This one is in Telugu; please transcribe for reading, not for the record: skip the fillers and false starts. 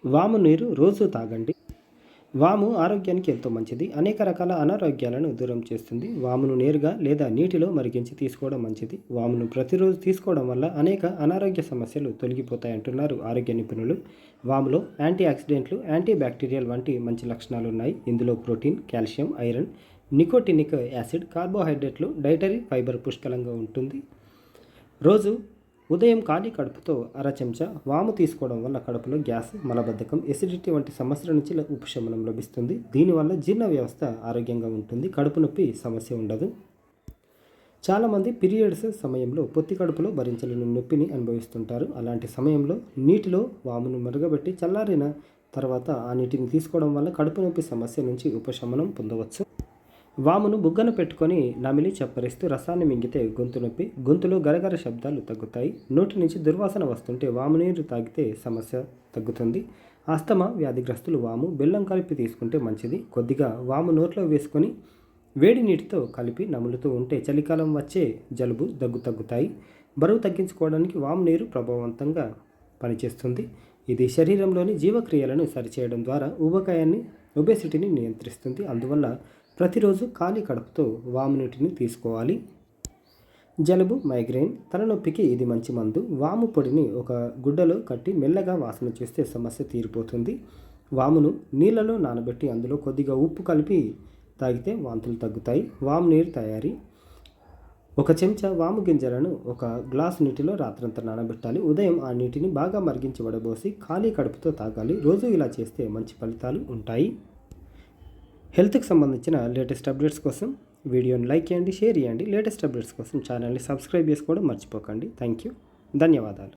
వాము నీరు రోజు తాగండి. వాము ఆరోగ్యానికి ఎంతో మంచిది. అనేక రకాల అనారోగ్యాలను దూరం చేస్తుంది. వామును నేరుగా లేదా నీటిలో మరిగించి తీసుకోవడం మంచిది. వామును ప్రతిరోజు తీసుకోవడం వల్ల అనేక అనారోగ్య సమస్యలు తొలగిపోతాయంటున్నారు ఆరోగ్య నిపుణులు. వాములో యాంటీ ఆక్సిడెంట్లు, యాంటీ బ్యాక్టీరియల్ వంటి మంచి లక్షణాలు ఉన్నాయి. ఇందులో protein, calcium, iron, nicotinic acid, కార్బోహైడ్రేట్లు, డైటరీ ఫైబర్ పుష్కలంగా ఉంటుంది. రోజు ఉదయం ఖాళీ కడుపుతో అర చెంచా వాము తీసుకోవడం వల్ల కడుపులో గ్యాస్, మలబద్ధకం, ఎసిడిటీ వంటి సమస్యల నుంచి ఉపశమనం లభిస్తుంది. దీనివల్ల జీర్ణ వ్యవస్థ ఆరోగ్యంగా ఉంటుంది. కడుపు నొప్పి సమస్య ఉండదు. చాలామంది పీరియడ్స్ సమయంలో పొత్తి కడుపులో భరించలేని నొప్పిని అనుభవిస్తుంటారు. అలాంటి సమయంలో నీటిలో వామును మరగబెట్టి చల్లారిన తర్వాత ఆ నీటిని తీసుకోవడం వల్ల కడుపు నొప్పి సమస్య నుంచి ఉపశమనం పొందవచ్చు. వామును బుగ్గన పెట్టుకొని నమిలి చప్పరిస్తూ రసాన్ని మింగితే గొంతు నొప్పి, గొంతులో గరగర శబ్దాలు తగ్గుతాయి. నోటి నుంచి దుర్వాసన వస్తుంటే వాము నీరు తాగితే సమస్య తగ్గుతుంది. ఆస్తమా వ్యాధిగ్రస్తులు వాము, బెల్లం కలిపి తీసుకుంటే మంచిది. కొద్దిగా వాము నోట్లో వేసుకొని వేడి నీటితో కలిపి నములుతూ ఉంటే చలికాలం వచ్చే జలుబు, దగ్గు తగ్గుతాయి. బరువు తగ్గించుకోవడానికి వాము నీరు ప్రభావవంతంగా పనిచేస్తుంది. ఇది శరీరంలోని జీవక్రియలను సరిచేయడం ద్వారా ఒబేసిటీని నియంత్రిస్తుంది. అందువల్ల ప్రతిరోజు ఖాళీ కడుపుతో వాము నీటిని తీసుకోవాలి. జలుబు, మైగ్రేన్, తలనొప్పికి ఇది మంచి మందు. వాము పొడిని ఒక గుడ్డలో కట్టి మెల్లగా వాసన చేస్తే సమస్య తీరిపోతుంది. వామును నీళ్ళలో నానబెట్టి అందులో కొద్దిగా ఉప్పు కలిపి తాగితే వాంతులు తగ్గుతాయి. వాము నీరు తయారీ: ఒక చెంచా వాము గింజలను ఒక గ్లాసు నీటిలో రాత్రంతా నానబెట్టాలి. ఉదయం ఆ నీటిని బాగా మరిగించి వడబోసి ఖాళీ కడుపుతో తాగాలి. రోజు ఇలా చేస్తే మంచి ఫలితాలు ఉంటాయి. హెల్త్కి సంబంధించిన లేటెస్ట్ అప్డేట్స్ కోసం వీడియోని లైక్ చేయండి, షేర్ చేయండి. లేటెస్ట్ అప్డేట్స్ కోసం ఛానల్ని సబ్స్క్రైబ్ చేసుకోవడం మర్చిపోకండి. Thank you. ధన్యవాదాలు.